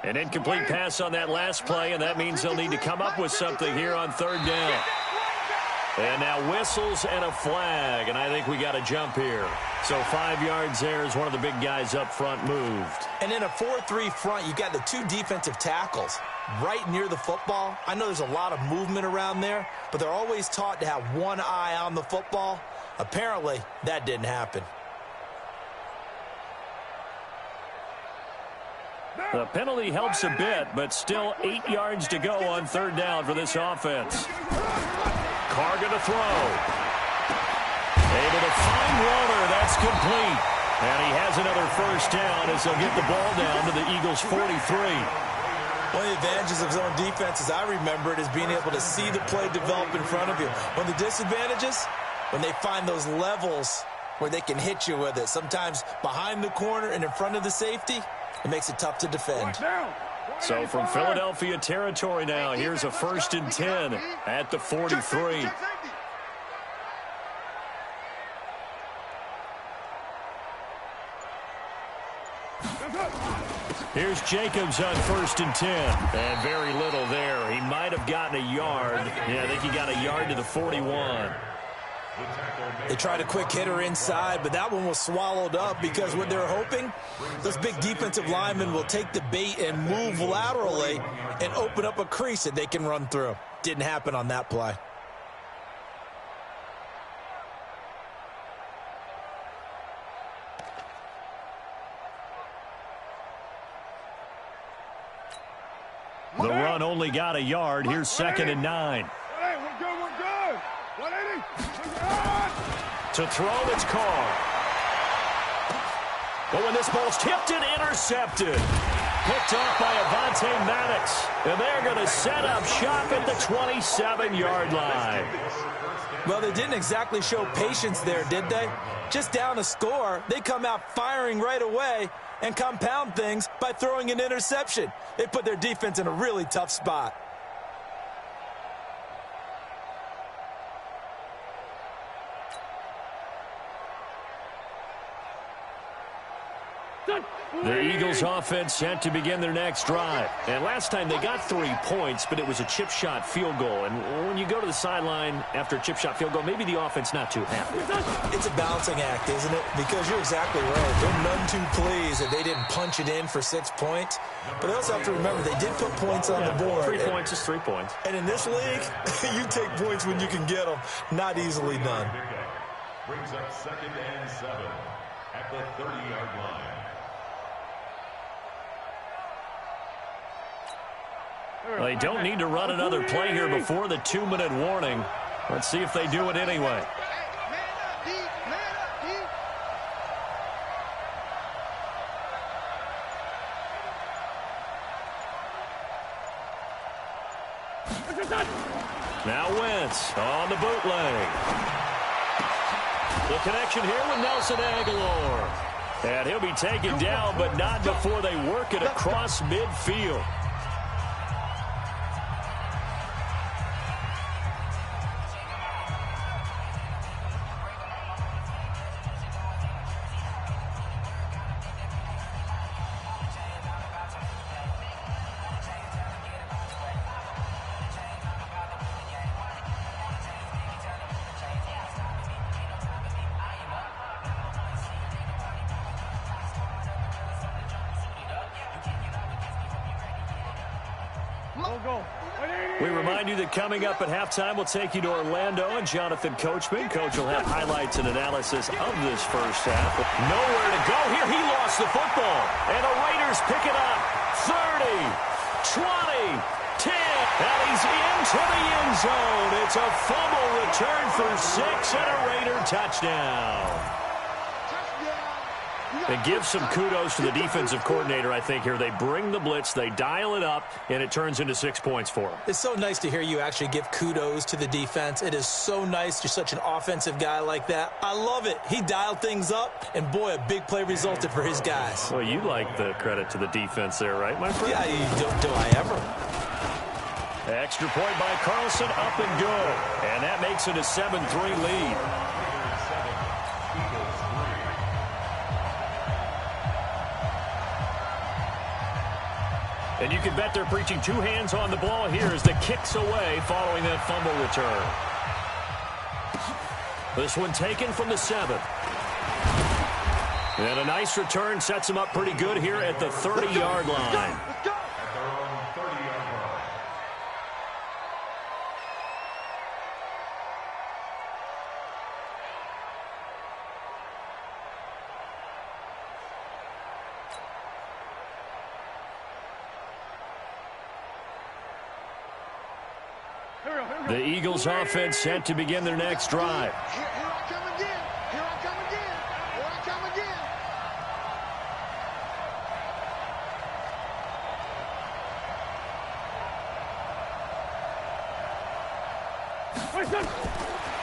An incomplete pass on that last play, and that means they'll need to come up with something here on third down. And now whistles and a flag, and I think we got a jump here. So 5 yards there as one of the big guys up front moved. And in a 4-3 front, you got the 2 defensive tackles right near the football. I know there's a lot of movement around there, but they're always taught to have one eye on the football. Apparently, that didn't happen. The penalty helps a bit, but still 8 yards to go on third down for this offense. Carr going to throw. Able to find Warner. That's complete. And he has another first down as they'll get the ball down to the Eagles' 43. One of the advantages of zone defense, as I remember it, is being able to see the play develop in front of you. One of the disadvantages, when they find those levels where they can hit you with it, sometimes behind the corner and in front of the safety, it makes it tough to defend. So from Philadelphia territory now, here's a 1st and 10 at the 43. Here's Jacobs on 1st and 10. And very little there. He might have gotten a yard. Yeah, I think he got a yard to the 41. They tried a quick hitter inside, but that one was swallowed up because what they're hoping, those big defensive linemen will take the bait and move laterally and open up a crease that they can run through. Didn't happen on that play. The run only got a yard. Here's 2nd and 9. Hey, we're good. 180. To throw, it's Carr. But when this ball's tipped and intercepted. Picked off by Avonte Maddox. And they're going to set up shop at the 27-yard line. Well, they didn't exactly show patience there, did they? Just down a score, they come out firing right away and compound things by throwing an interception. They put their defense in a really tough spot. The Eagles offense set to begin their next drive. And last time they got 3 points, but it was a chip shot field goal. And when you go to the sideline after a chip shot field goal, maybe the offense not too happy. It's a balancing act, isn't it? Because you're exactly right. They're none too pleased that they didn't punch it in for 6 points. But they also have to remember they did put points on the board. 3 points is 3 points. And in this league, you take points when you can get them. Not easily done. Brings up 2nd and 7 at the 30-yard line. They don't need to run another play here before the 2-minute warning. Let's see if they do it anyway. Now Wentz on the bootleg. The connection here with Nelson Aguilar. And he'll be taken down, but not before they work it across midfield. We remind you that coming up at halftime, we'll take you to Orlando and Jonathan Coachman. Coach will have highlights and analysis of this first half. Nowhere to go here. He lost the football. And the Raiders pick it up. 30, 20, 10. And he's into the end zone. It's a fumble return for 6 and a Raider touchdown. And give some kudos to the defensive coordinator, I think, here. They bring the blitz, they dial it up, and it turns into 6 points for them. It's so nice to hear you actually give kudos to the defense. It is so nice. You're such an offensive guy like that. I love it. He dialed things up, and, boy, a big play resulted for his guys. Well, you like the credit to the defense there, right, my friend? Yeah, do I ever? Extra point by Carlson, up and good. And that makes it a 7-3 lead. And you can bet they're preaching two hands on the ball here as the kick's away following that fumble return. This one taken from the 7. And a nice return sets him up pretty good here at the 30-yard line. The Eagles offense set to begin their next drive. Here I come again. Here I come again. Here I come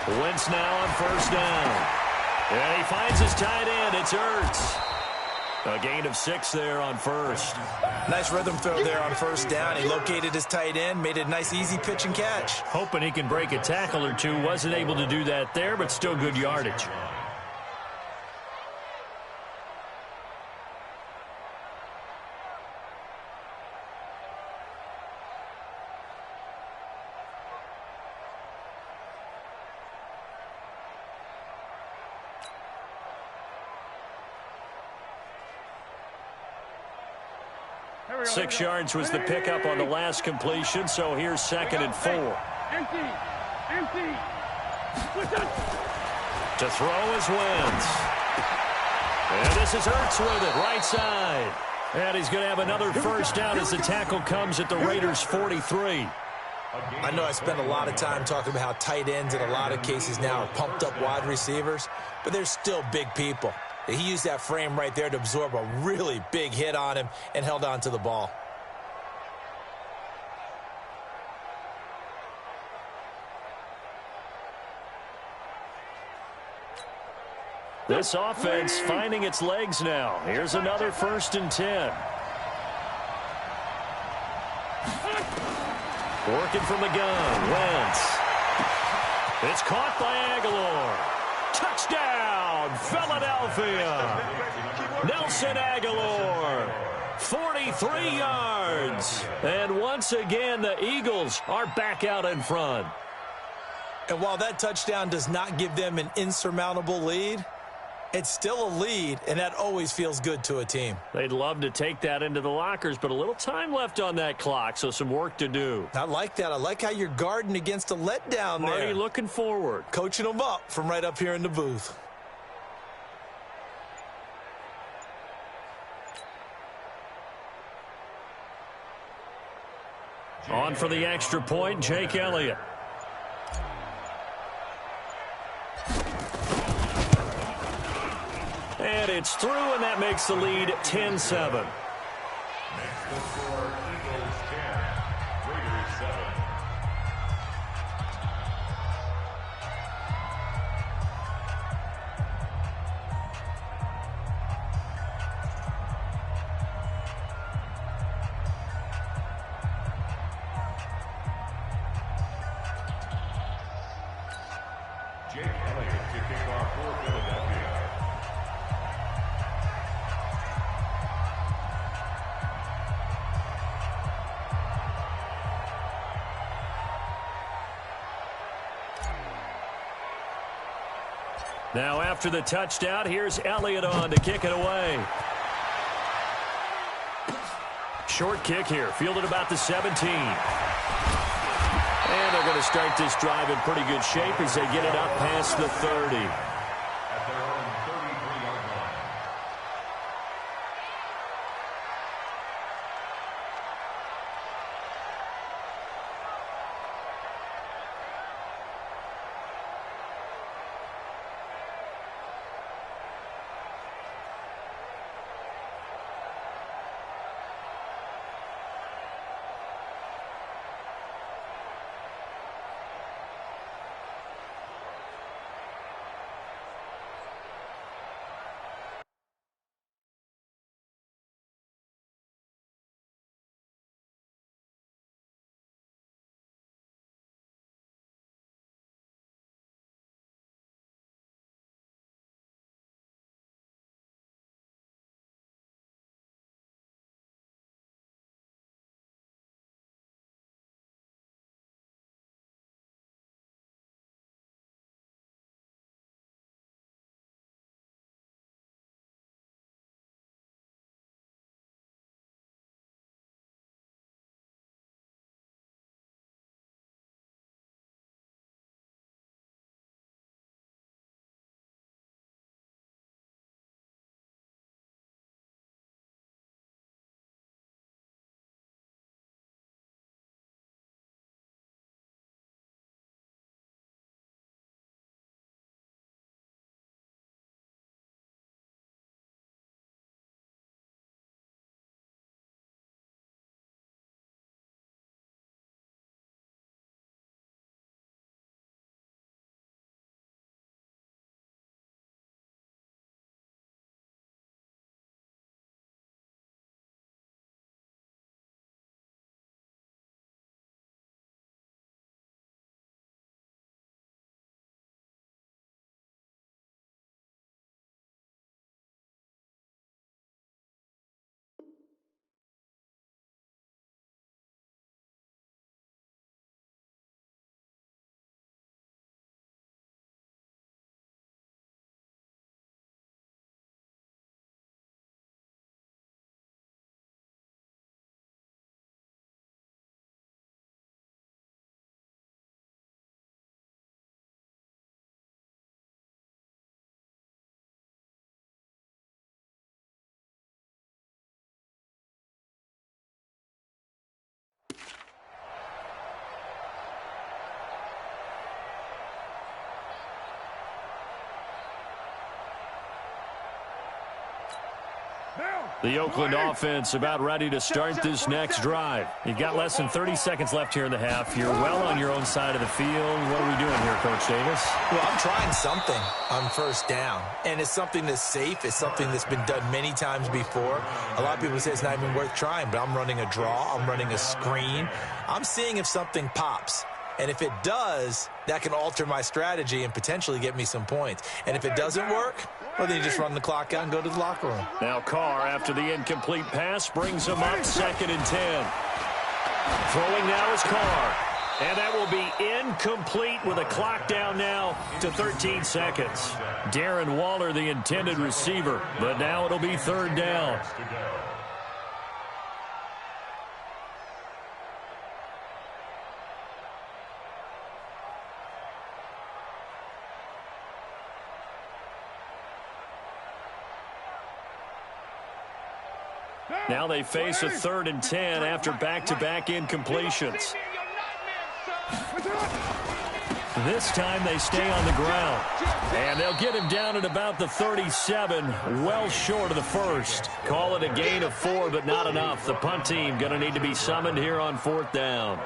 again. Wentz now on first down. And he finds his tight end. It's Ertz. A gain of 6 there on first. Nice rhythm throw there on first down. He located his tight end, made it a nice easy pitch and catch. Hoping he can break a tackle or two. Wasn't able to do that there, but still good yardage. Here 6 yards was the pickup on the last completion, so here's 2nd and 4. Empty. Empty. To throw is Wentz. And this is Ertz with it, right side. And he's going to have another first down as the tackle comes at the Raiders' 43. I know I spend a lot of time talking about how tight ends in a lot of cases now are pumped up wide receivers, but they're still big people. He used that frame right there to absorb a really big hit on him and held on to the ball. This offense finding its legs now. Here's another 1st and 10. Working from the gun, Wentz. It's caught by Aguilar. Touchdown, Philadelphia. Nelson Aguilar, 43 yards. And once again, the Eagles are back out in front. And while that touchdown does not give them an insurmountable lead, it's still a lead, and that always feels good to a team. They'd love to take that into the lockers, but a little time left on that clock, so some work to do. I like that. I like how you're guarding against a letdown there. Marty looking forward. Coaching them up from right up here in the booth. On for the extra point, Jake Elliott. And it's through, and that makes the lead 10-7. Jake Elliott to kick off for Philadelphia. Now after the touchdown, here's Elliott on to kick it away. Short kick here, fielded about the 17. And they're going to start this drive in pretty good shape as they get it up past the 30. At their own 33-yard line. The Oakland offense about ready to start this next drive. You've got less than 30 seconds left here in the half. You're well on your own side of the field. What are we doing here, Coach Davis? Well, I'm trying something on first down, and it's something that's safe. It's something that's been done many times before. A lot of people say it's not even worth trying, but I'm running a draw. I'm running a screen. I'm seeing if something pops. And if it does, that can alter my strategy and potentially get me some points. And if it doesn't work, well, then you just run the clock out and go to the locker room. Now Carr, after the incomplete pass, brings him up 2nd and 10. Throwing now is Carr. And that will be incomplete with a clock down now to 13 seconds. Darren Waller, the intended receiver. But now it'll be 3rd down. Now they face a 3rd and 10 after back-to-back incompletions. This time they stay on the ground. And they'll get him down at about the 37, well short of the first. Call it a gain of 4, but not enough. The punt team going to need to be summoned here on 4th down.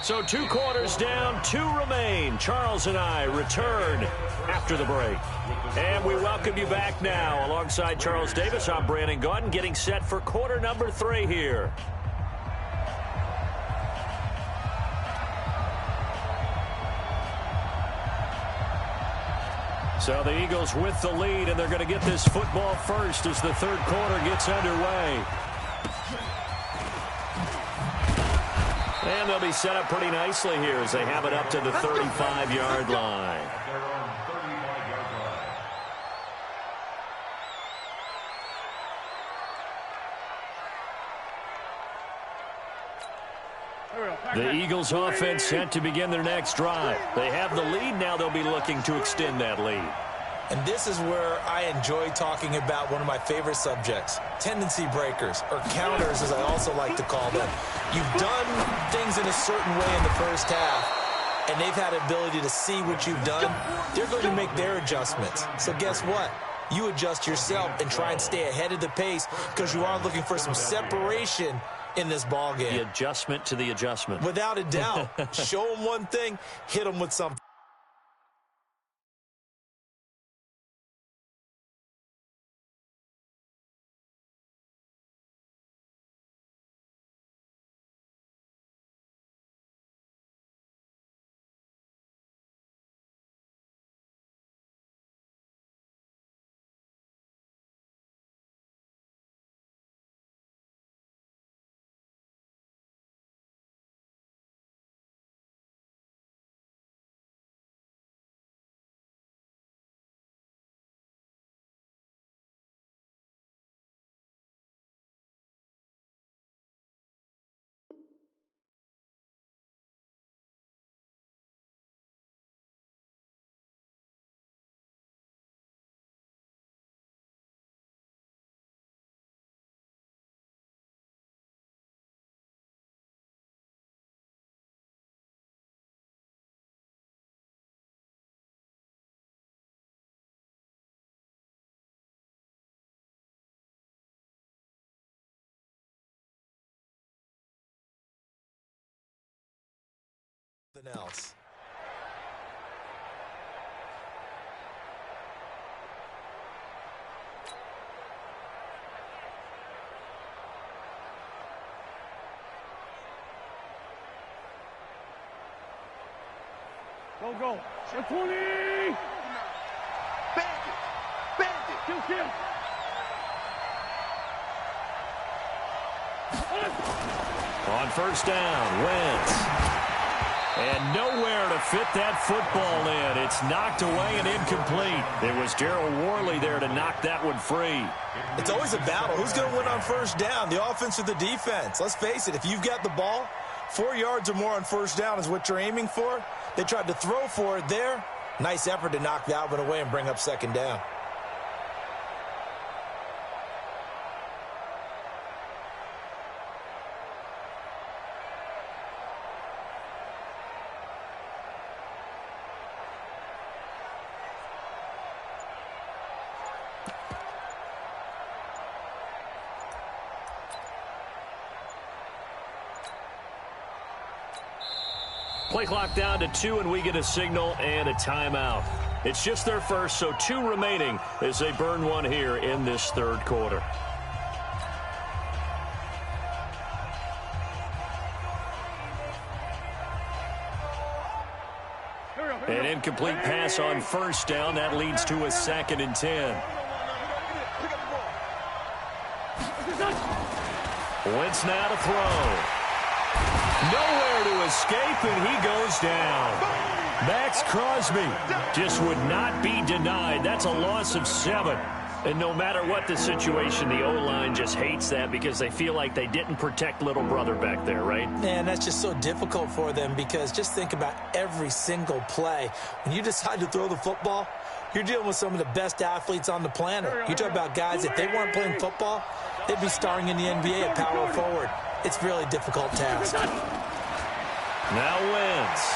So 2 quarters down, 2 remain. Charles and I return after the break. And we welcome you back now. Alongside Charles Davis, I'm Brandon Gaudin, getting set for quarter number 3 here. So the Eagles with the lead, and they're going to get this football first as the 3rd quarter gets underway. And they'll be set up pretty nicely here as they have it up to the 35-yard line. The Eagles offense set to begin their next drive. They have the lead. Now they'll be looking to extend that lead. And this is where I enjoy talking about one of my favorite subjects, tendency breakers, or counters as I also like to call them. You've done things in a certain way in the first half, and they've had the ability to see what you've done. They're going to make their adjustments. So guess what? You adjust yourself and try and stay ahead of the pace because you are looking for some separation in this ball game. The adjustment to the adjustment. Without a doubt. Show them one thing, hit them with something. Else. Go. 20. Bandit. Kill. On first down, Wentz. And nowhere to fit that football in. It's knocked away and incomplete. It was Darryl Worley there to knock that one free. It's always a battle. Who's going to win on first down, the offense or the defense? Let's face it, if you've got the ball, 4 yards or more on first down is what you're aiming for. They tried to throw for it there. Nice effort to knock that one away and bring up 2nd down. Play clock down to 2, and we get a signal and a timeout. It's just their first, so 2 remaining as they burn one here in this third quarter. An incomplete pass on first down. That leads to a 2nd and 10. Wentz now to throw. Nowhere to escape, and he goes down. Max Crosby just would not be denied. That's a loss of 7. And no matter what the situation, the O-line just hates that because they feel like they didn't protect little brother back there, right? Man, that's just so difficult for them because just think about every single play. When you decide to throw the football, you're dealing with some of the best athletes on the planet. You talk about guys, if they weren't playing football, they'd be starring in the NBA at power forward. It's a really difficult task. Now Wentz.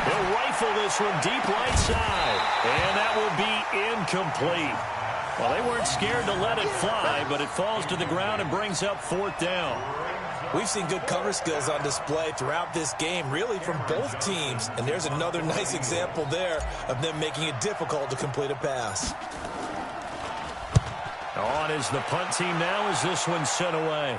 He'll rifle this one deep right side. And that will be incomplete. Well, they weren't scared to let it fly, but it falls to the ground and brings up 4th down. We've seen good cover skills on display throughout this game, really from both teams. And there's another nice example there of them making it difficult to complete a pass. On is the punt team now as this one's sent away.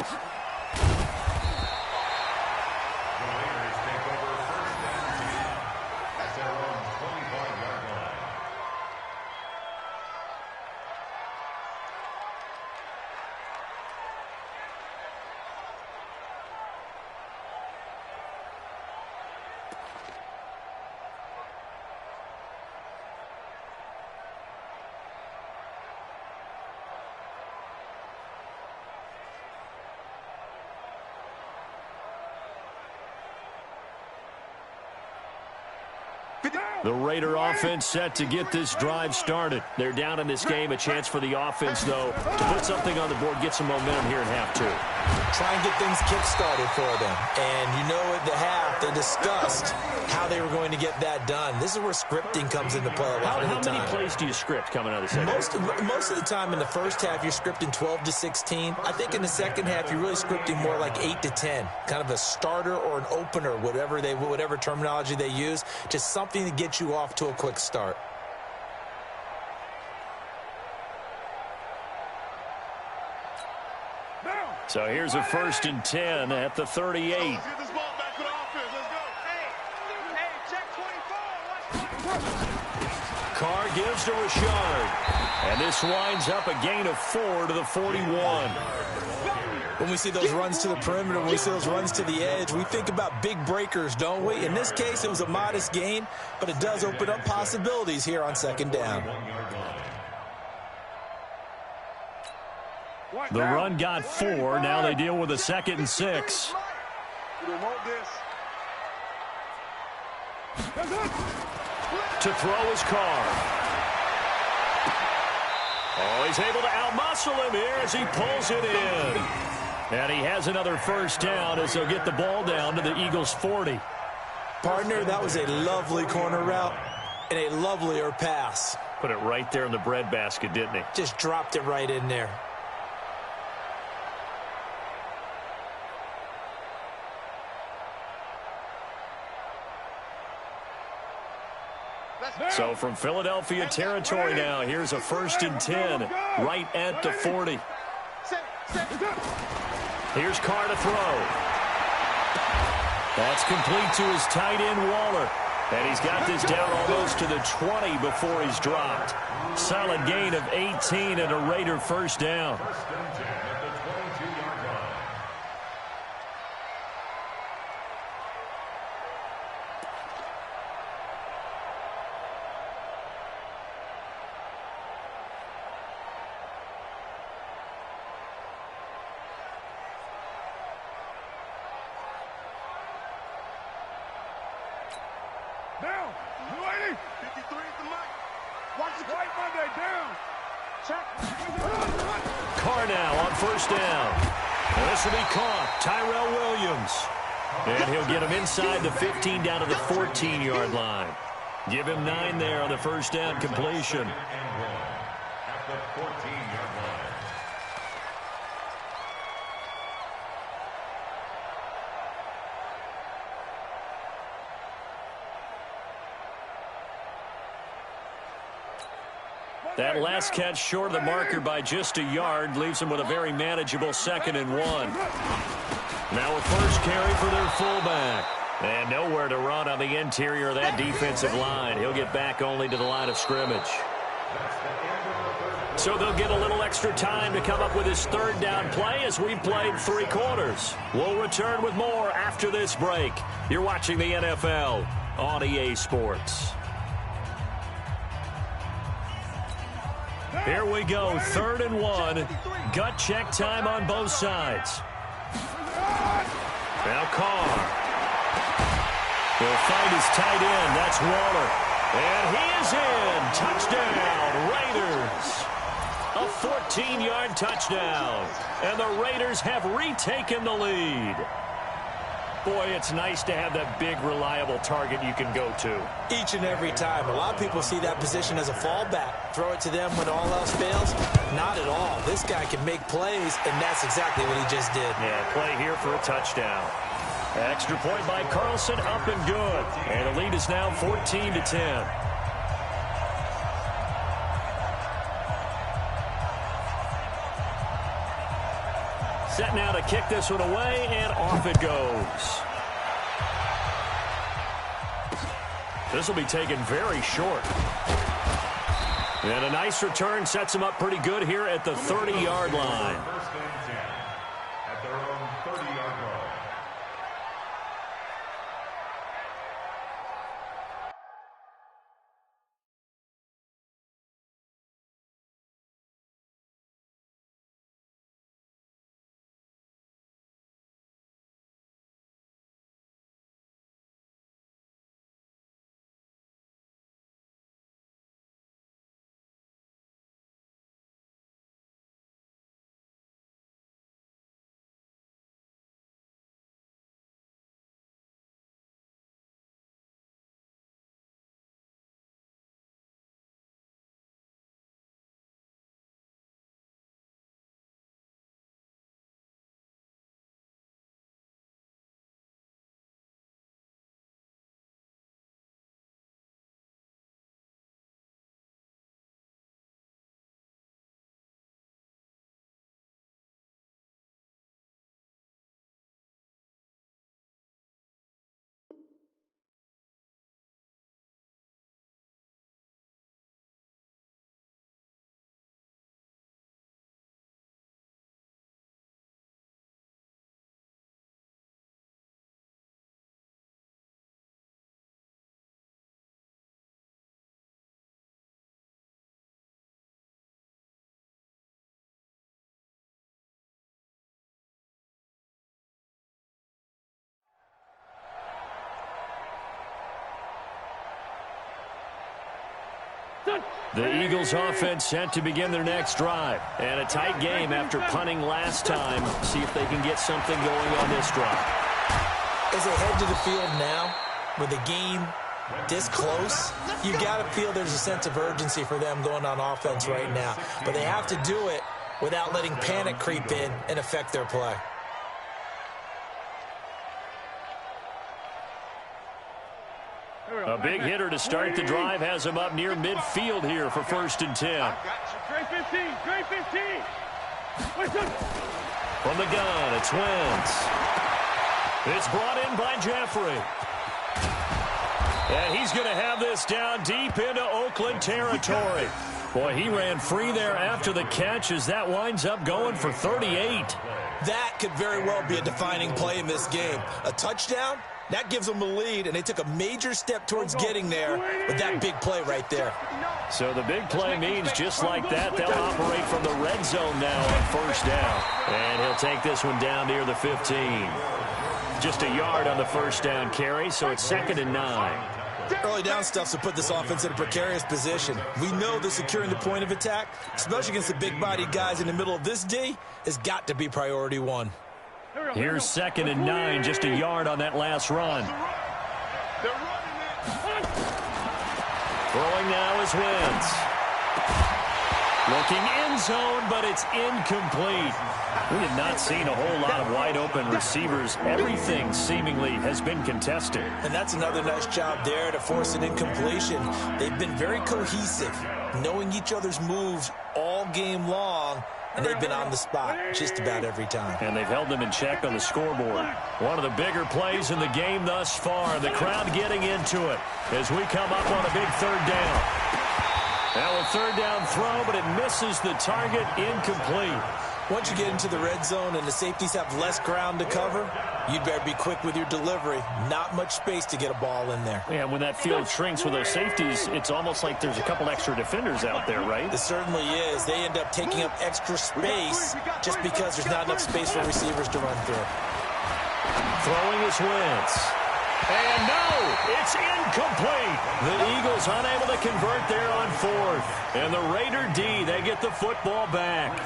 The Raider offense set to get this drive started. They're down in this game. A chance for the offense, though, to put something on the board, get some momentum here in half 2. Try and get things kick-started for them. And you know at the half, they discussed how they were going to get that done. This is where scripting comes into play a lot of the time. How many plays do you script coming out of the second half? Most of the time in the first half, you're scripting 12 to 16. I think in the second half, you're really scripting more like 8 to 10. Kind of a starter or an opener, whatever terminology they use. Just something to get you off to a quick start. So here's a 1st and 10 at the 38. Carr gives to Richard. And this winds up a gain of 4 to the 41. When we see those runs to the perimeter, when we see those runs to the edge, we think about big breakers, don't we? In this case, it was a modest gain, but it does open up possibilities here on 2nd down. The run got 4. Now they deal with a 2nd and 6. To throw his Carr. Oh, he's able to outmuscle him here as he pulls it in. And he has another 1st down as they'll get the ball down to the Eagles' 40. Partner, that was a lovely corner route and a lovelier pass. Put it right there in the breadbasket, didn't he? Just dropped it right in there. So from Philadelphia territory now, here's a 1st and 10 right at the 40. Here's Carr to throw. That's complete to his tight end, Waller. And he's got this down almost to the 20 before he's dropped. Solid gain of 18 and a Raider 1st down. Down. You ready? 53 is the mic. Watch the white Monday. Down. Check. Carr now on 1st down. And this will be caught. Tyrell Williams. And he'll get him inside the 15 down to the 14-yard line. Give him 9 there on the 1st down completion. At the 14-yard line. That last catch short of the marker by just a yard leaves them with a very manageable 2nd and 1. Now a first carry for their fullback. And nowhere to run on the interior of that defensive line. He'll get back only to the line of scrimmage. So they'll get a little extra time to come up with his 3rd down play as we've played 3 quarters. We'll return with more after this break. You're watching the NFL on EA Sports. Here we go, 3rd and 1. Gut check time on both sides. Now Carr. He'll find his tight end. That's Waller. And he is in. Touchdown, Raiders. A 14-yard touchdown. And the Raiders have retaken the lead. Boy, it's nice to have that big, reliable target you can go to. Each and every time. A lot of people see that position as a fallback. Throw it to them when all else fails. Not at all. This guy can make plays, and that's exactly what he just did. Yeah, play here for a touchdown. Extra point by Carlson, up and good. And the lead is now 14-10. Set now to kick this one away, and off it goes. This will be taken very short. And a nice return sets him up pretty good here at the 30-yard line. First and 10 at their own 30-yard line. The Eagles offense set to begin their next drive. And a tight game after punting last time. See if they can get something going on this drive. As they head to the field now, with the game this close, you got to feel there's a sense of urgency for them going on offense right now. But they have to do it without letting panic creep in and affect their play. A big hitter to start the drive has him up near midfield here for 1st and 10. Trey 15, Trey 15. From the gun, it's Wentz. It's brought in by Jeffrey. And he's going to have this down deep into Oakland territory. Boy, he ran free there after the catch as that winds up going for 38. That could very well be a defining play in this game. A touchdown? That gives them the lead, and they took a major step towards getting there with that big play right there. So the big play means just like that, they'll operate from the red zone now on 1st down. And he'll take this one down near the 15. Just a yard on the 1st down carry, so it's 2nd and 9. Early down stuff to put this offense in a precarious position. We know that securing the point of attack, especially against the big-bodied guys in the middle of this D, has got to be priority one. Here's 2nd and 9, just a yard on that last run. Throwing now is Wentz. Looking end zone, but it's incomplete. We have not seen a whole lot of wide-open receivers. Everything seemingly has been contested. And that's another nice job there to force an incompletion. They've been very cohesive. knowing each other's moves all game long, and they've been on the spot just about every time. And they've held them in check on the scoreboard. One of the bigger plays in the game thus far. The crowd getting into it as we come up on a big third down. Now a third down throw, but it misses the target, incomplete. Once you get into the red zone and the safeties have less ground to cover, you'd better be quick with your delivery. Not much space to get a ball in there. Yeah, when that field shrinks with those safeties, it's almost like there's a couple extra defenders out there, right? It certainly is. They end up taking up extra space just because there's not enough space for receivers to run through. Throwing his Wentz. And no, it's incomplete. The Eagles unable to convert there on fourth. And the Raider D, they get the football back.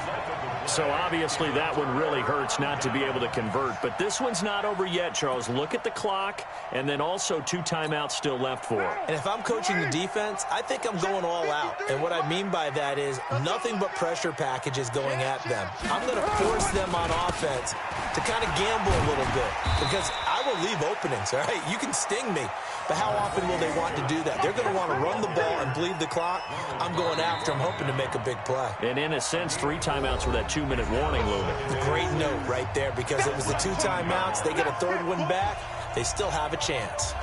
So obviously that one really hurts not to be able to convert. But this one's not over yet, Charles. Look at the clock, and then also 2 timeouts still left for it. And if I'm coaching the defense, I think I'm going all out. And what I mean by that is nothing but pressure packages going at them. I'm going to force them on offense to kind of gamble a little bit because I will leave openings, all right? You can sting me, but how often will they want to do that? They're going to want to run the ball and bleed the clock. I'm going after them, hoping to make a big play. And in a sense, 3 timeouts with that 2-minute warning looming. Great note right there because it was the 2 timeouts. They get a third one back. They still have a chance.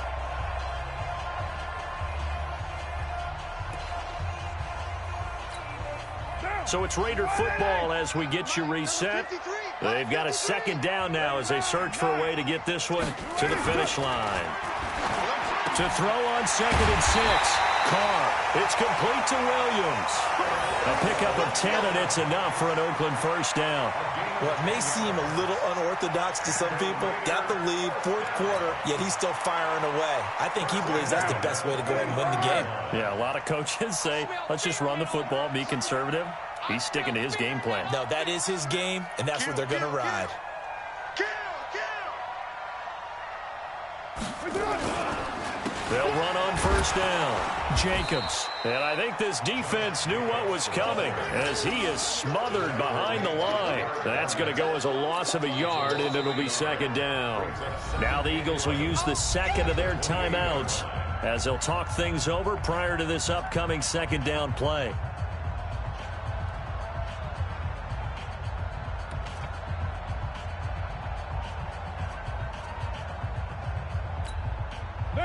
So it's Raider football as we get you reset. They've got a second down now as they search for a way to get this one to the finish line. To throw on 2nd and 6. Carr. It's complete to Williams. A pickup of 10, and it's enough for an Oakland first down. What may seem a little unorthodox to some people, got the lead, 4th quarter, yet he's still firing away. I think he believes that's the best way to go ahead and win the game. Yeah, a lot of coaches say, let's just run the football, be conservative. He's sticking to his game plan. No, that is his game, and that's what they're going to ride. They'll run on first down. Jacobs. And I think this defense knew what was coming as he is smothered behind the line. That's going to go as a loss of a yard, and it'll be second down. Now the Eagles will use the second of their timeouts as they'll talk things over prior to this upcoming second down play.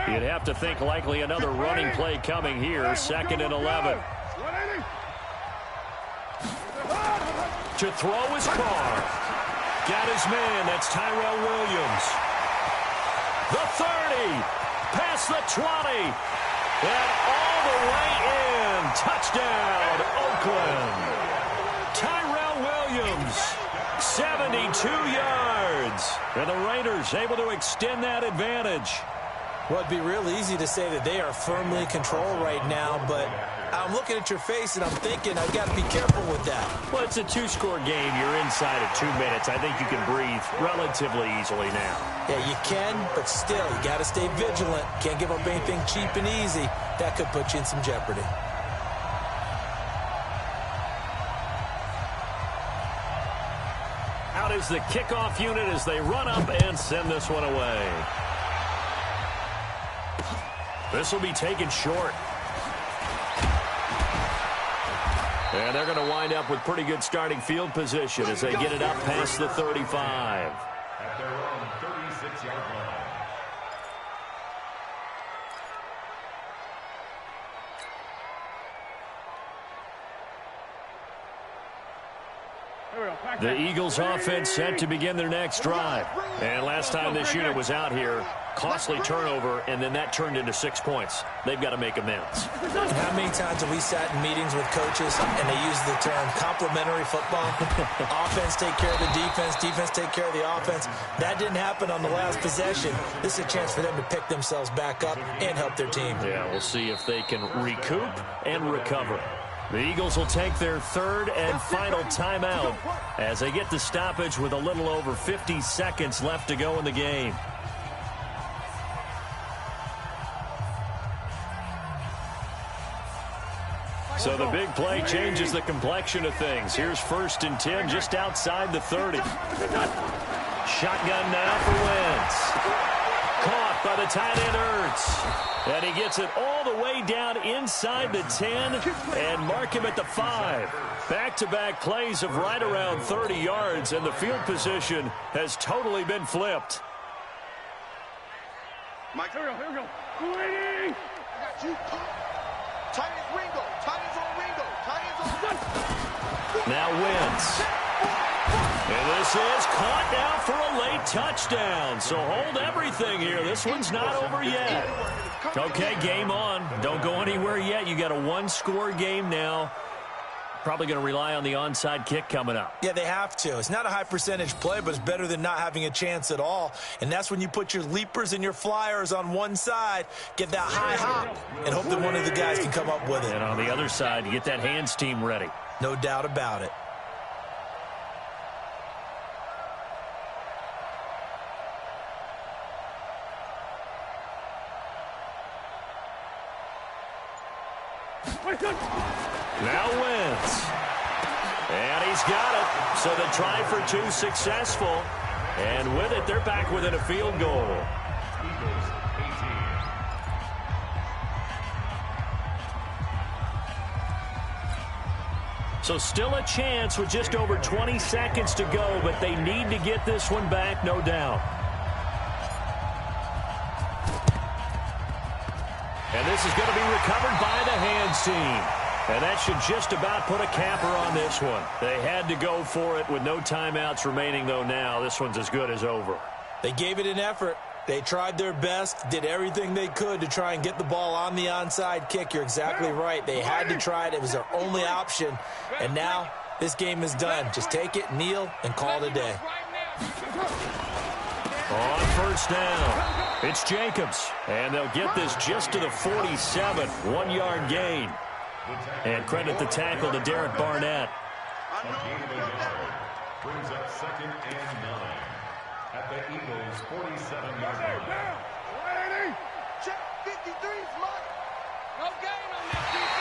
You'd have to think likely another running play coming here. 2nd and 11. To throw is Carr. Got his man. That's Tyrell Williams. The 30. Past the 20. And all the way in. Touchdown, Oakland. Tyrell Williams. 72 yards. And the Raiders able to extend that advantage. Well, it'd be real easy to say that they are firmly in control right now, but I'm looking at your face and I'm thinking I've got to be careful with that. Well, it's a 2-score game. You're inside of 2 minutes. I think you can breathe relatively easily now. Yeah, you can, but still, you got to stay vigilant. Can't give up anything cheap and easy. That could put you in some jeopardy. Out is the kickoff unit as they run up and send this one away. This will be taken short. And they're going to wind up with pretty good starting field position as they get it up past the 35. At their own 36-yard line. The Eagles offense set to begin their next drive. And last time this unit was out here, costly turnover, and then that turned into 6 points. They've got to make amends. How many times have we sat in meetings with coaches and they use the term complementary football? Offense take care of the defense, defense take care of the offense. That didn't happen on the last possession. This is a chance for them to pick themselves back up and help their team. Yeah, we'll see if they can recoup and recover. The Eagles will take their third and final timeout as they get the stoppage with a little over 50 seconds left to go in the game. So the big play changes the complexion of things. Here's 1st and 10 just outside the 30. Shotgun now for Wentz. Caught by the tight end, Ertz. And he gets it all the way down inside the 10 and mark him at the 5. Back-to-back plays of right around 30 yards, and the field position has totally been flipped. Mike, here we go. 280. I got you. Tight ends Ringo. Tight ends on Ringo. Tight ends on. Now Wentz. And this is caught now for a late touchdown. So hold everything here. This one's not over yet. Okay, game on. Don't go anywhere yet. You got a one-score game now. Probably going to rely on the onside kick coming up. Yeah, they have to. It's not a high-percentage play, but it's better than not having a chance at all. And that's when you put your leapers and your flyers on one side, get that high hop, and hope that one of the guys can come up with it. And on the other side, you get that hands team ready. No doubt about it. Now Wentz. And he's got it. So the try for two successful. And with it, they're back within a field goal. So still a chance with just over 20 seconds to go, but they need to get this one back, no doubt. And this is going to be recovered by the hands team. And that should just about put a capper on this one. They had to go for it with no timeouts remaining, though, now. This one's as good as over. They gave it an effort. They tried their best, did everything they could to try and get the ball on the onside kick. You're exactly right. They had to try it. It was their only option. And now this game is done. Just take it, kneel, and call it a day. On first down, it's Jacobs. And they'll get this just to the 47, 1-yard gain. And credit the tackle to Derek Barnett. Brings up 2nd and 9 at the Eagles' 47-yard line. Check 53's Mike. No gain on that defense.